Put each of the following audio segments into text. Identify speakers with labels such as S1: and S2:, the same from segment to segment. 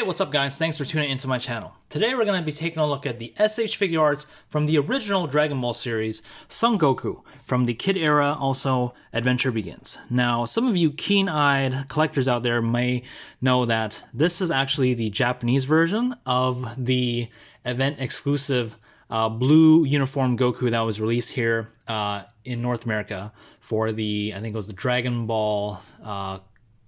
S1: what's up guys? Thanks for tuning into my channel. Today we're going to be taking a look at the SH Figuarts from the original Dragon Ball series, Son Goku, from the Kid era, also Adventure Begins. Now, some of you keen-eyed collectors out there may know that this is actually the Japanese version of the event-exclusive blue uniform Goku that was released here in North America for the, I think it was the Dragon Ball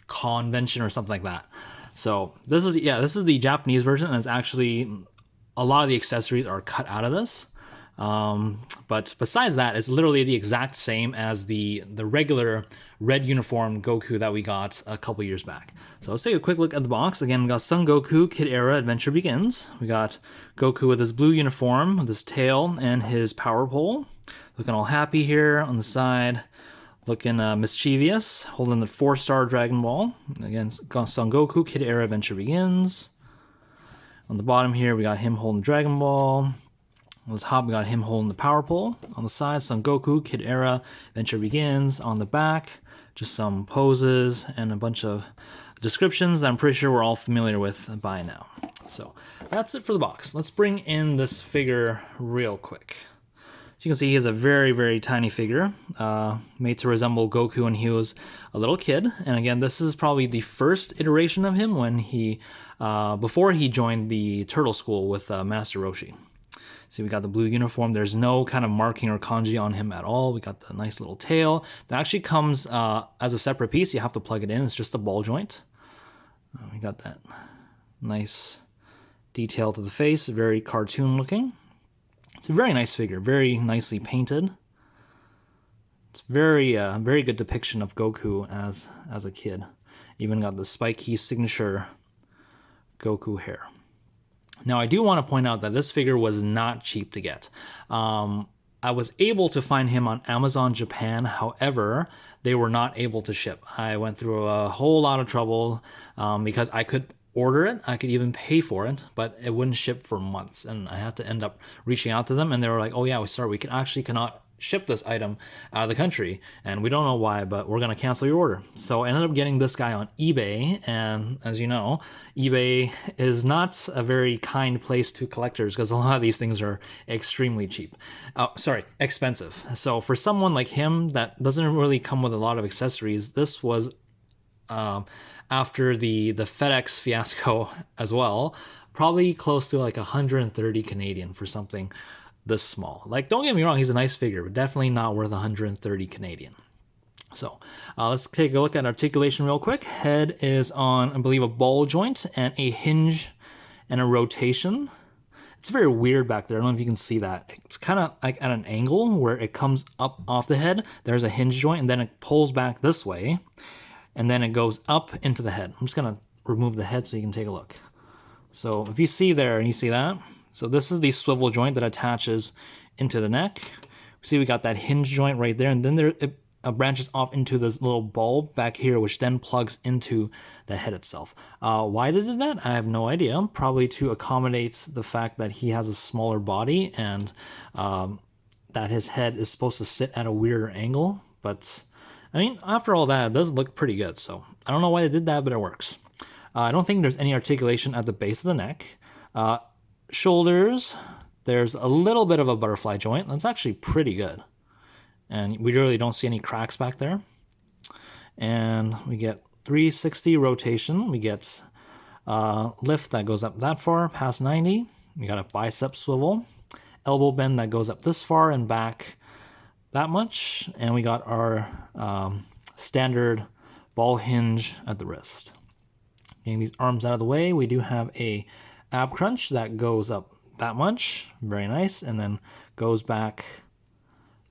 S1: convention or something like that. So this is the Japanese version, and it's actually a lot of the accessories are cut out of this. But besides that, it's literally the exact same as the regular red uniform Goku that we got a couple years back. So let's take a quick look at the box. Again, we got Son Goku, Kid Era, Adventure Begins. We got Goku with his blue uniform, with his tail and his power pole. Looking all happy here on the side. Looking mischievous, holding the 4-star Dragon Ball. Again, Son Goku, Kid Era, Adventure Begins. On the bottom here, we got him holding Dragon Ball. On the top, we got him holding the Power Pole. On the side, Son Goku, Kid Era, Adventure Begins. On the back, just some poses and a bunch of descriptions that I'm pretty sure we're all familiar with by now. So that's it for the box. Let's bring in this figure real quick. So you can see he is a very, very tiny figure, made to resemble Goku when he was a little kid. And again, this is probably the first iteration of him when he, before he joined the Turtle School with Master Roshi. So we got the blue uniform. There's no kind of marking or kanji on him at all. We got the nice little tail. That actually comes as a separate piece. You have to plug it in. It's just a ball joint. We got that nice detail to the face, very cartoon looking. It's a very nice figure, very nicely painted. It's very good depiction of Goku as a kid. Even got the spiky signature Goku hair. Now, I do want to point out that this figure was not cheap to get. I was able to find him on Amazon Japan, however, they were not able to ship. I went through a whole lot of trouble because I could order it, I could even pay for it, but it wouldn't ship for months, and I had to end up reaching out to them, and they were like, oh yeah, we cannot ship this item out of the country, and we don't know why, but we're gonna cancel your order. So I ended up getting this guy on eBay, and as you know, eBay is not a very kind place to collectors because a lot of these things are extremely cheap. Expensive. So for someone like him that doesn't really come with a lot of accessories, this was after the FedEx fiasco as well, probably close to like 130 Canadian for something this small. Like, don't get me wrong, he's a nice figure, but definitely not worth 130 Canadian. So let's take a look at articulation real quick. Head is on, I believe, a ball joint and a hinge and a rotation. It's very weird back there. I don't know if you can see that. It's kind of like at an angle where it comes up off the head. There's a hinge joint, and then it pulls back this way. And then it goes up into the head. I'm just going to remove the head so you can take a look. So if you see there, you see that? So this is the swivel joint that attaches into the neck. See, we got that hinge joint right there, and then it branches off into this little bulb back here, which then plugs into the head itself. Why they did that? I have no idea. Probably to accommodate the fact that he has a smaller body and that his head is supposed to sit at a weirder angle, but I mean, after all that, it does look pretty good, so I don't know why they did that, but it works. I don't think there's any articulation at the base of the neck. Shoulders, there's a little bit of a butterfly joint. That's actually pretty good. And we really don't see any cracks back there. And we get 360 rotation. We get lift that goes up that far, past 90. We got a bicep swivel. Elbow bend that goes up this far and back that much, and we got our standard ball hinge at the wrist. Getting these arms out of the way, we do have a ab crunch that goes up that much, very nice, and then goes back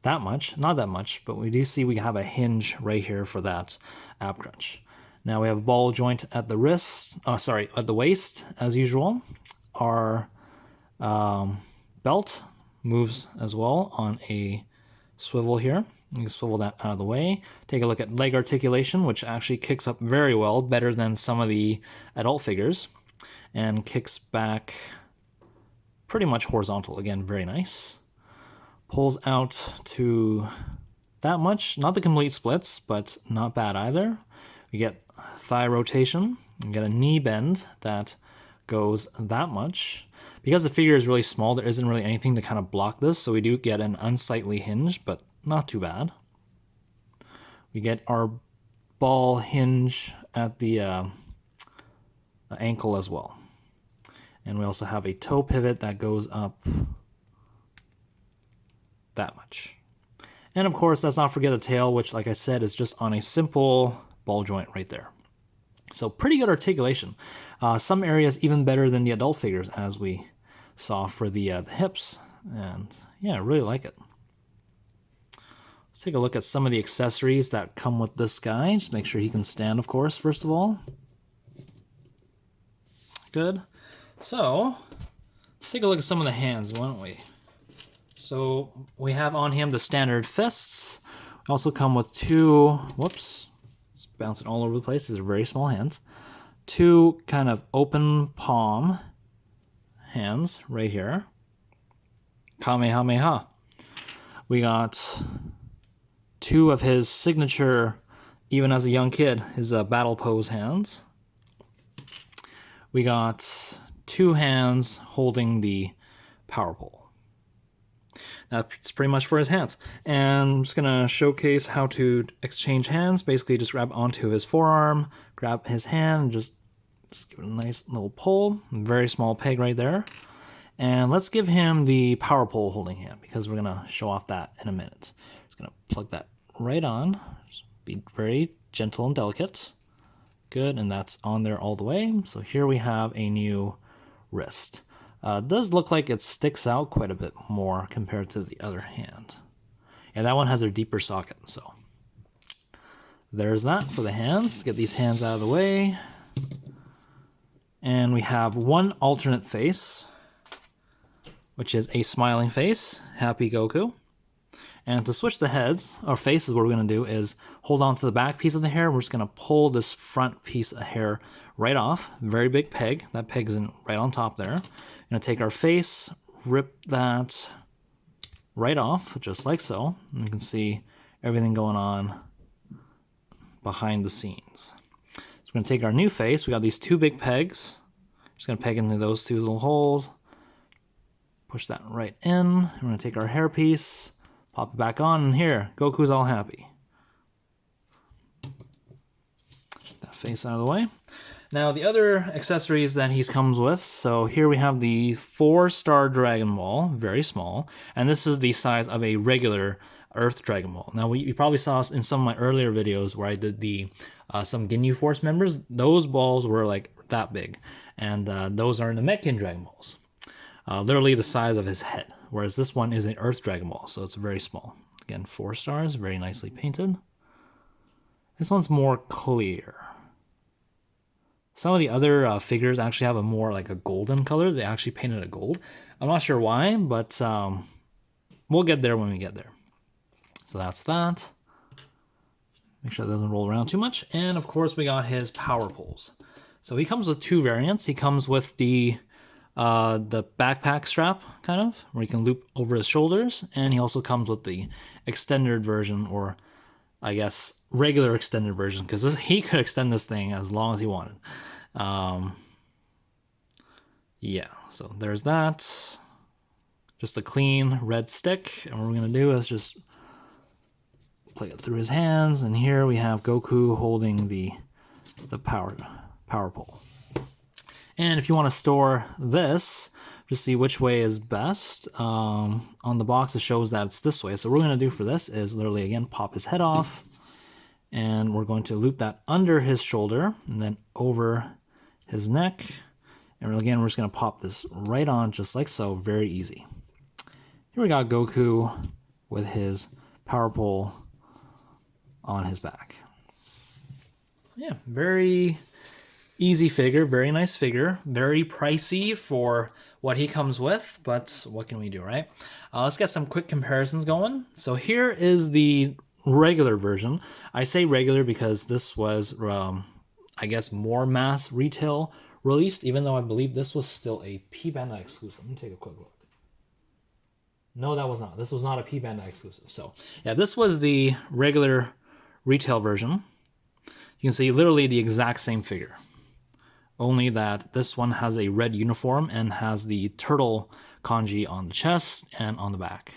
S1: that much, not that much, but we do see we have a hinge right here for that ab crunch. Now we have a ball joint at the at the waist as usual. Our belt moves as well on a swivel here. You can swivel that out of the way. Take a look at leg articulation, which actually kicks up very well, better than some of the adult figures, and kicks back pretty much horizontal. Again, very nice. Pulls out to that much. Not the complete splits, but not bad either. We get thigh rotation. We get a knee bend that goes that much. Because the figure is really small, there isn't really anything to kind of block this, so we do get an unsightly hinge, but not too bad. We get our ball hinge at the ankle as well. And we also have a toe pivot that goes up that much. And of course, let's not forget the tail, which, like I said, is just on a simple ball joint right there. So pretty good articulation. Some areas even better than the adult figures, as we saw for the hips. And yeah, I really like it. Let's take a look at some of the accessories that come with this guy. Just make sure he can stand, of course, first of all. Good. So, let's take a look at some of the hands, why don't we? So, we have on him the standard fists. We also come with two, whoops, it's bouncing all over the place. These are very small hands. Two kind of open palm hands right here. Kamehameha. We got two of his signature, even as a young kid, his battle pose hands. We got two hands holding the power pole. That's pretty much for his hands. And I'm just going to showcase how to exchange hands. Basically, just grab onto his forearm, grab his hand, and just give it a nice little pull. Very small peg right there. And let's give him the power pole holding hand, because we're going to show off that in a minute. Just going to plug that right on. Just be very gentle and delicate. Good, and that's on there all the way. So here we have a new wrist. It does look like it sticks out quite a bit more compared to the other hand. Yeah, that one has a deeper socket, so there's that for the hands. Let's get these hands out of the way. And we have one alternate face, which is a smiling face, Happy Goku. And to switch the heads, or faces, what we're going to do is hold on to the back piece of the hair. We're just going to pull this front piece of hair right off. Very big peg. That peg is right on top there. Going to take our face, rip that right off, just like so. And you can see everything going on behind the scenes. So we're going to take our new face. We got these two big pegs. Just going to peg into those two little holes. Push that right in. We're going to take our hair piece, pop it back on, and here, Goku's all happy. That face out of the way. Now, the other accessories that he comes with, so here we have the 4-star Dragon Ball, very small, and this is the size of a regular Earth Dragon Ball. Now, you probably saw in some of my earlier videos where I did the some Ginyu Force members. Those balls were like that big, and those are Namekian Dragon Balls. Literally the size of his head, whereas this one is an Earth Dragon Ball, so it's very small. Again, 4 stars, very nicely painted. This one's more clear. Some of the other figures actually have a more like a golden color. They actually painted it gold. I'm not sure why, but we'll get there when we get there. So that's that. Make sure it doesn't roll around too much. And of course, we got his power poles. So he comes with 2 variants. He comes with the backpack strap, kind of, where he can loop over his shoulders. And he also comes with the extended version, or I guess regular extended version, because he could extend this thing as long as he wanted. Yeah, so there's that. Just a clean red stick. And what we're going to do is just play it through his hands. And here we have Goku holding the power pole. And if you want to store this, just see which way is best. On the box, it shows that it's this way. So what we're going to do for this is literally, again, pop his head off. And we're going to loop that under his shoulder and then over his neck. And again, we're just going to pop this right on just like so. Very easy. Here we got Goku with his power pole on his back. Yeah, very easy figure, very nice figure, very pricey for what he comes with, but what can we do, right? Let's get some quick comparisons going. So here is the regular version. I say regular because this was, I guess, more mass retail released, even though I believe this was still a P-Bandai exclusive. Let me take a quick look. No, that was not. This was not a P-Bandai exclusive. So yeah, this was the regular retail version. You can see literally the exact same figure. only that this one has a red uniform and has the turtle kanji on the chest and on the back.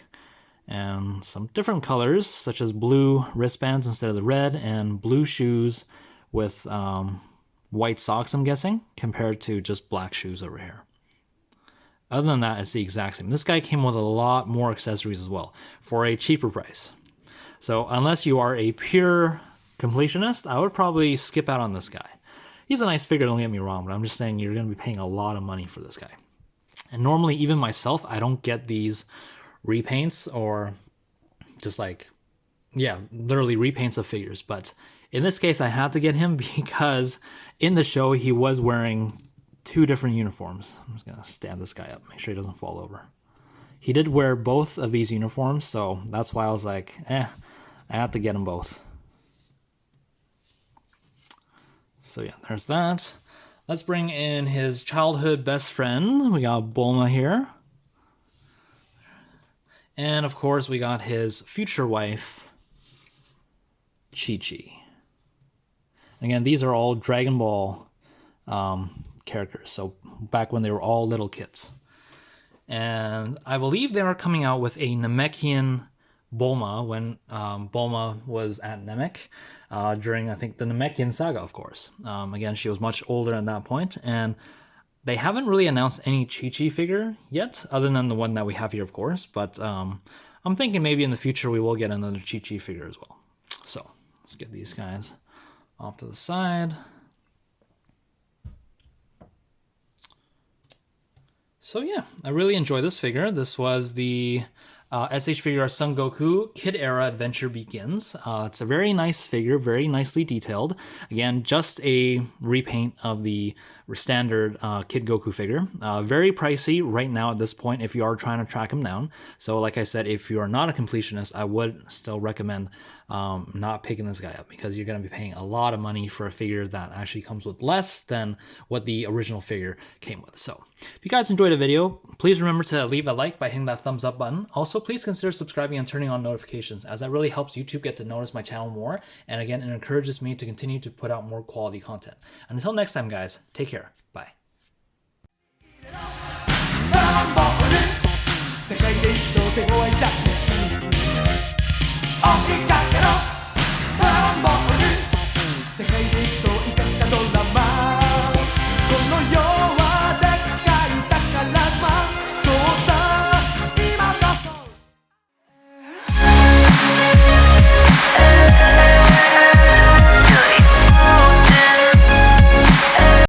S1: And some different colors, such as blue wristbands instead of the red, and blue shoes with white socks, I'm guessing, compared to just black shoes over here. Other than that, it's the exact same. This guy came with a lot more accessories as well for a cheaper price. So unless you are a pure completionist, I would probably skip out on this guy. He's a nice figure, don't get me wrong, but I'm just saying you're going to be paying a lot of money for this guy. And normally, even myself, I don't get these repaints or just like, yeah, literally repaints of figures. But in this case, I had to get him because in the show, he was wearing 2 different uniforms. I'm just going to stand this guy up, make sure he doesn't fall over. He did wear both of these uniforms, so that's why I was like, I have to get them both. So yeah, there's that. Let's bring in his childhood best friend. We got Bulma here. And of course, we got his future wife, Chi-Chi. Again, these are all Dragon Ball characters, so back when they were all little kids. And I believe they are coming out with a Namekian Bulma when Bulma was at Namek during, I think, the Namekian saga, of course. Again, she was much older at that point, and they haven't really announced any Chi-Chi figure yet, other than the one that we have here, of course, but I'm thinking maybe in the future we will get another Chi-Chi figure as well. So, let's get these guys off to the side. So yeah, I really enjoy this figure. This was the SH Figuarts Son Goku Kid Era Adventure Begins. It's a very nice figure, very nicely detailed. Again, just a repaint of the standard Kid Goku figure. Very pricey right now at this point if you are trying to track him down. So like I said, if you are not a completionist, I would still recommend not picking this guy up because you're going to be paying a lot of money for a figure that actually comes with less than what the original figure came with. So if you guys enjoyed the video, please remember to leave a like by hitting that thumbs up button. Also, please consider subscribing and turning on notifications, as that really helps YouTube get to notice my channel more. And again, it encourages me to continue to put out more quality content. And until next time, guys, take care. Bye.